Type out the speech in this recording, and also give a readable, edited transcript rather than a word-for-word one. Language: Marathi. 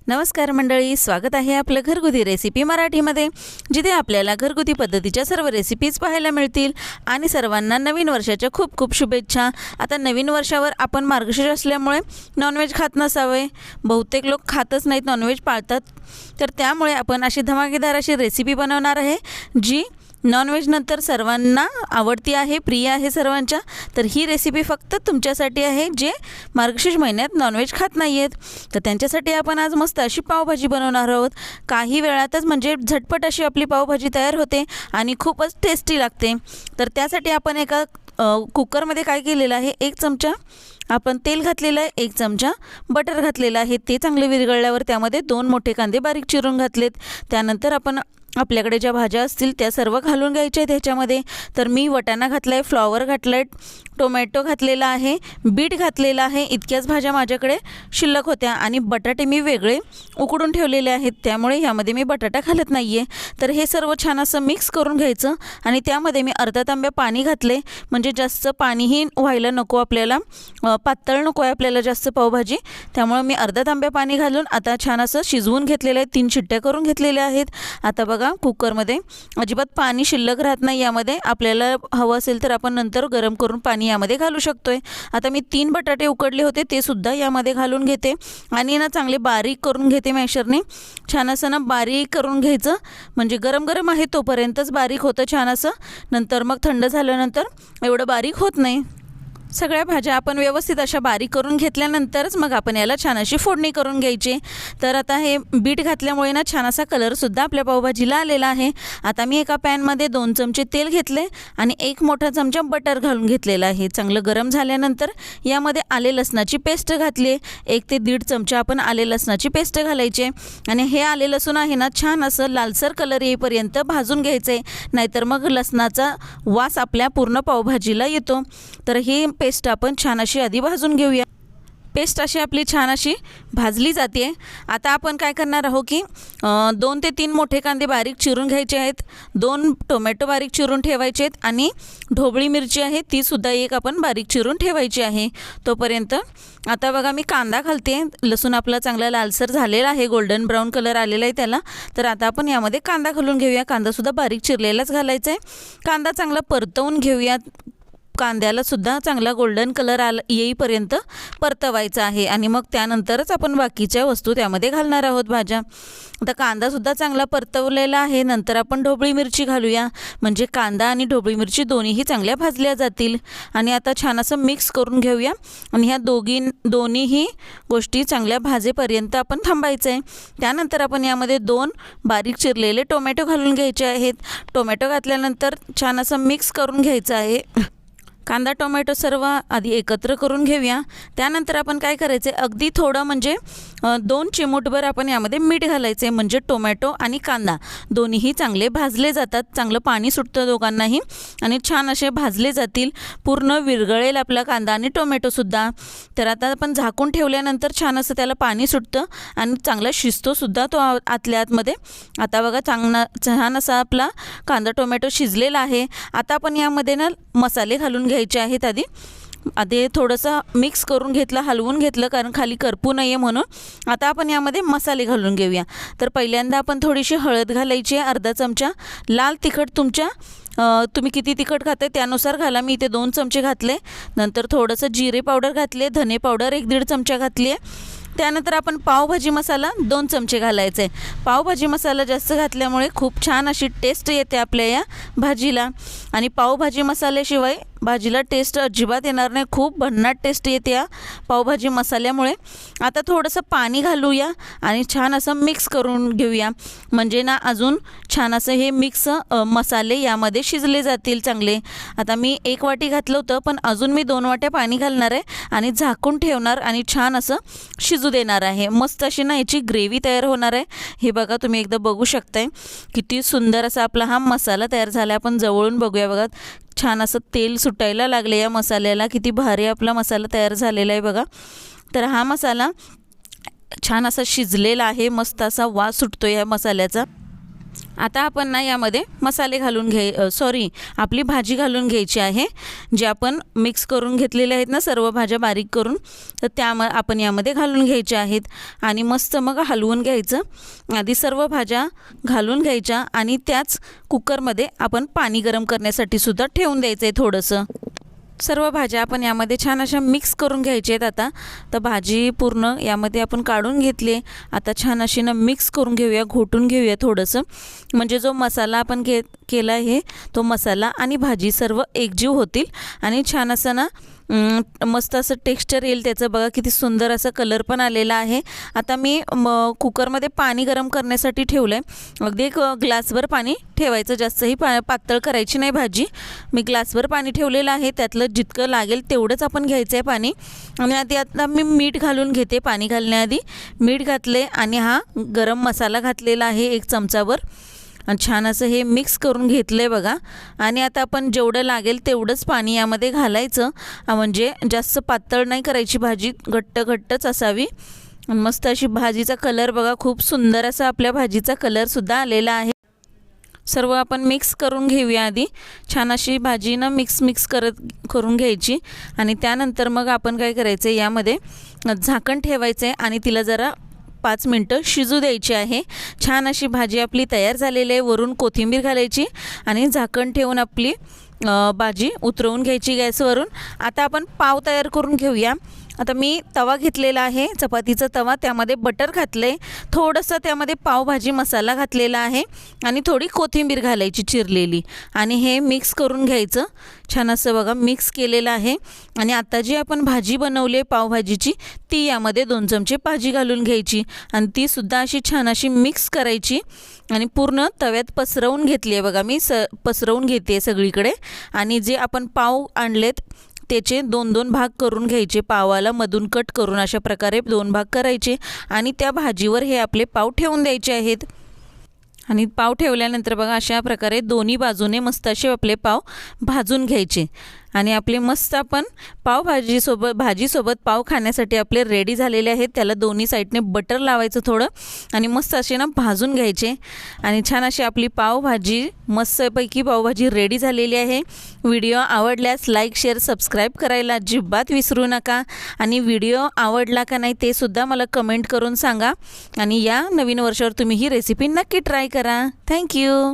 नमस्कार मंडळी, स्वागत आहे आपलं घरगुती रेसिपी मराठीमध्ये, जिथे आपल्याला घरगुती पद्धतीच्या सर्व रेसिपीज पाहायला मिळतील। आणि सर्वांना नवीन वर्षाच्या खूप खूप शुभेच्छा। आता नवीन वर्षावर आपण मार्गशीर्ष असल्यामुळे नॉनव्हेज खात नसावे, बहुतेक लोक खातच नाहीत, नॉनव्हेज पाळतात। तर त्यामुळे आपण अशी धमाकेदार अशी रेसिपी बनवणार आहे जी नॉनव्हेज नंतर सर्वांना आवडती आहे, प्रिय आहे सर्वांच्या। तर ही रेसिपी फक्त तुमच्यासाठी आहे जे मार्गशीर्ष महिन्यात नॉनव्हेज खात नाही आहेत। तर त्यांच्यासाठी आपण आज मस्त अशी पावभाजी बनवणार आहोत। काही वेळातच म्हणजे झटपट अशी आपली पावभाजी तयार होते आणि खूपच टेस्टी लागते। तर त्यासाठी आपण एका कुकरमध्ये काय केलेलं आहे, 1 चमचा आपण तेल घातलेलं आहे, 1 चमचा बटर घातलेलं आहे। ते चांगले विरघळल्यावर त्यामध्ये 2 मोठे कांदे बारीक चिरून घातलेत। त्यानंतर आपण आपल्याकडे ज्या भाज्या असतील त्या सर्व घालून घ्यायच्या आहेत ह्याच्यामध्ये। तर मी वटाणा घातला आहे, फ्लॉवर घातला आहे, टोमॅटो घातलेला आहे, बीट घातलेला आहे। इतक्याच भाज्या माझ्याकडे शिल्लक होत्या आणि बटाटे मी वेगळे उकडून ठेवलेले आहेत, त्यामुळे ह्यामध्ये मी बटाटा घालत नाही आहे। तर हे सर्व छान असं मिक्स करून घ्यायचं आणि त्यामध्ये मी अर्धा तांब्या पाणी घातले, म्हणजे जास्त पाणीही व्हायला नको आपल्याला, पातळ नको आहे आपल्याला जास्त पावभाजी। त्यामुळे मी अर्धा तांब्या पाणी घालून आता छान असं शिजवून घेतलेलं आहे, 3 शिट्ट्या करून घेतलेल्या आहेत। आता बघा कुकरमध्ये अजिबात पाणी शिल्लक राहत नाही, यामध्ये आपल्याला हवं असेल तर आपण नंतर गरम करून पाणी यामध्ये घालू शकतोय। आता मी 3 बटाटे उकडले होते ते सुद्धा यामध्ये घालून घेते आणि ना चांगले बारीक करून घेते मॅशरने। छान असं ना बारीक करून घ्यायचं, म्हणजे गरम गरम आहे तोपर्यंतच बारीक होतं छान असं, नंतर मग थंड झाल्यानंतर एवढं बारीक होत नाही। सगळ्या भाज्या आपण व्यवस्थित अशा बारीक करून घेतल्यानंतरच मग आपण याला छान अशी फोडणी करून घ्यायची। तर आता हे बीट घातल्यामुळे ना छान असा कलरसुद्धा आपल्या पावभाजीला आलेला आहे। आता मी एका पॅनमध्ये 2 चमचे तेल घेतले आणि 1 मोठा चमचा बटर घालून घेतलेला आहे। चांगलं गरम झाल्यानंतर यामध्ये आले लसणाची पेस्ट घातली, 1 ते 1.5 चमचा आपण आले लसणाची पेस्ट घालायचे आणि हे आले लसूण आहे ना छान असं लालसर कलर येईपर्यंत भाजून घ्यायचं आहे, नाहीतर मग लसणाचा वास आपल्या पूर्ण पावभाजीला येतो। तर ही पेस्ट आपण छान अशी आधी भाजून घेऊया। पेस्ट अशी आपली छान अशी भाजली जाते। आता आपण काय करणार आहोत की 2 ते 3 मोठे कांदे बारीक चिरून घ्यायचे आहेत, 2 टोमॅटो बारीक चिरून ठेवायचे आहेत आणि ढोबळी मिरची आहे ती सुद्धा एक आपण बारीक चिरून ठेवायची आहे तोपर्यंत। आता बघा मी कांदा घालते, लसूण आपला चांगला लालसर झालेला आहे, गोल्डन ब्राऊन कलर आलेला आहे त्याला। तर आता आपण यामध्ये कांदा घालून घेऊया, कांदासुद्धा बारीक चिरलेलाच घालायचा आहे। कांदा चांगला परतवून घेऊया, कांद्याला सुद्धा चांगला गोल्डन कलर येईपर्यंत परतवायचा आहे आणि मग त्यानंतरच आपण बाकीच्या वस्तू त्यामध्ये घालणार आहोत भाज्या। आता कांदासुद्धा चांगला परतवलेला आहे, नंतर आपण ढोबळी मिरची घालूया, म्हणजे कांदा आणि ढोबळी मिरची दोन्हीही चांगल्या भाजल्या जातील। आणि आता छान असं मिक्स करून घेऊया आणि ह्या दोन्हीही गोष्टी चांगल्या भाजेपर्यंत आपण थांबायचं आहे। त्यानंतर आपण यामध्ये 2 बारीक चिरलेले टोमॅटो घालून घ्यायचे आहेत। टोमॅटो घातल्यानंतर छान असं मिक्स करून घ्यायचं आहे। कांदा टोमॅटो सर्व आधी एकत्र करून घेऊया। त्यानंतर आपण काय करायचे, अगदी थोडं म्हणजे 2 चिमूटभर आपण यामध्ये मीठ घालायचे, म्हणजे टोमॅटो आणि कांदा दोन्हीही चांगले भाजले जातात, चांगलं पाणी सुटतं दोघांनाही आणि छान असे भाजले जातील, पूर्ण विरघळेल आपला कांदा आणि टोमॅटोसुद्धा। तर आता आपण झाकून ठेवल्यानंतर छान असं त्याला पाणी सुटतं आणि चांगला शिजतोसुद्धा तो आतल्या आतमध्ये। आता बघा छान असा आपला कांदा टोमॅटो शिजलेला आहे। आता आपण यामध्ये ना मसाले घालून घ्यायचे आहेत। आधी थोडंसं मिक्स करून घेतलं, हलवून घेतलं, कारण खाली करपू नये म्हणून। आता आपण यामध्ये मसाले घालून घेऊया। तर पहिल्यांदा आपण थोडीशी हळद घालायची आहे, अर्धा चमचा लाल तिखट तुम्ही किती तिखट खाते त्यानुसार घाला, मी इथे 2 चमचे घातले। नंतर थोडंसं जिरे पावडर घातले, धने पावडर 1-1.5 चमचा घातली आहे। त्यानंतर आपण पावभाजी मसाला 2 चमचे घालायचे आहे। पावभाजी मसाला जास्त घातल्यामुळे खूप छान अशी टेस्ट येते आपल्या या भाजीला आणि पावभाजी मसाल्याशिवाय भाजीला टेस्ट अजिबात येणार नाही, खूप भन्नाट टेस्ट येते या पावभाजी मसाल्यामुळे। आता थोडंसं पाणी घालूया आणि छान असं मिक्स करून घेऊया, म्हणजे ना अजून छान असं हे मिक्स मसाले यामध्ये शिजले जातील चांगले। आता मी 1 वाटी घातलं होतं, पण अजून मी 2 वाट्या पाणी घालणार आहे आणि झाकून ठेवणार आणि छान असं शिजू देणार आहे। मस्त अशी ना याची ग्रेव्ही तयार होणार आहे। हे बघा तुम्ही एकदा बघू शकताय किती सुंदर असा आपला हा मसाला तयार झाला। आपण जवळून बघूया, बघा छान असं तेल सुटायला लागले या मसाल्याला, किती भारी आपला मसाला तयार झालेला आहे बघा। तर हा मसाला छान असा शिजलेला आहे, मस्त असा वास सुटतो या मसाल्याचा। आता आपण ना यामध्ये मसाले घालून आपली भाजी घालून घ्यायची आहे. जे आपण मिक्स करून घेतलेले आहेत ना सर्व भाज्या बारीक करून, तर आपण यामध्ये घालून घ्यायच्या आहेत आणि मस्त मग हलवून घ्यायचं. आधी सर्व भाज्या घालून घ्यायच्या आणि त्याच कुकरमध्ये आपण पाणी गरम करण्यासाठी सुद्धा ठेवून द्यायचं आहे थोडंसं. सर्व भाज्या आपण यामध्ये छान अशा मिक्स करून घ्यायच्या आहेत. आता तर भाजी पूर्ण यामध्ये आपण काढून घेतली. आता छान अशी ना मिक्स करून घेऊया, घोटून घेऊया थोडंसं, म्हणजे जो मसाला आपण केला आहे तो मसाला आणि भाजी सर्व एकजीव होतील आणि छान असं ना मस्त असं टेक्स्चर येईल त्याचं. बघा किती सुंदर असा कलर पण आलेला आहे. आता मी कुकरमध्ये पाणी गरम करण्यासाठी ठेवलं आहे. अगदी एक ग्लासभर पाणी ठेवायचं, जास्तही पातळ करायची नाही भाजी. मी ग्लासभर पाणी ठेवलेलं आहे, त्यातलं जितकं लागेल तेवढंच आपण घ्यायचं आहे पाणी. आणि आता मी मीठ घालून घेते. पाणी घालण्याआधी मीठ घातले आणि हा गरम मसाला घातलेला आहे 1 चमचाभर आणि छान असं हे मिक्स करून घेतलं आहे बघा. आणि आता आपण जेवढं लागेल तेवढंच पाणी यामध्ये घालायचं, म्हणजे जास्त पातळ नाही करायची भाजी, घट्टच असावी. मस्त अशी भाजीचा कलर बघा, खूप सुंदर असा आपल्या भाजीचा कलरसुद्धा आलेला आहे. सर्व आपण मिक्स करून घेऊया आधी. छान अशी भाजी ना मिक्स करून घ्यायची आणि त्यानंतर मग आपण काय करायचं आहे, यामध्ये झाकण ठेवायचं आहे आणि तिला जरा 5 मिनटं शिजू द्यायची आहे. छान अशी भाजी आपली तयार झालेली आहे. वरून कोथिंबीर घालायची आणि झाकण ठेवून आपली भाजी उतरवून घ्यायची गॅसवरून. आता आपण पाव तयार करून घेऊया. आता मी तवा घेतलेला आहे, चपातीचा तवा, त्यामध्ये बटर घातले, थोडंसं त्यामध्ये पावभाजी मसाला घातलेला आहे आणि थोडी कोथिंबीर घालायची चिरलेली आणि हे मिक्स करून घ्यायचं. छान असं बघा मिक्स केलेलं आहे. आणि आता जी आपण भाजी बनवली आहे पावभाजीची, ती यामध्ये 2 चमचे भाजी घालून घ्यायची आणि तीसुद्धा अशी छान अशी मिक्स करायची आणि पूर्ण तव्यात पसरवून घेतली आहे बघा. मी पसरवून घेते सगळीकडे. आणि जे आपण पाव आणलेत त्याचे 2-2 भाग करून घ्यायचे. पावाला मधून कट करून अशा प्रकारे 2 भाग करायचे आणि त्या भाजीवर हे आपले पाव ठेवून द्यायचे आहेत. आणि पाव ठेवल्यानंतर बघा अशा प्रकारे दोन्ही बाजूने मस्त असे आपले पाव भाजून घ्यायचे आणि आपले मस्त आपण भाजीसोबत पाव खाण्यासाठी आपले रेडी झालेले आहेत. त्याला दोन्ही साईडने बटर लावायचं थोडं आणि मस्त असे ना भाजून घ्यायचे आणि छान अशी आपली पावभाजी मस्तपैकी पावभाजी रेडी झालेली आहे. व्हिडिओ आवडल्यास लाईक, शेअर, सबस्क्राईब करायला अजिबात विसरू नका. आणि व्हिडिओ आवडला का नाही ते सुद्धा मला कमेंट करून सांगा. आणि या नवीन वर्षावर तुम्ही ही रेसिपी नक्की ट्राय करा. थँक्यू.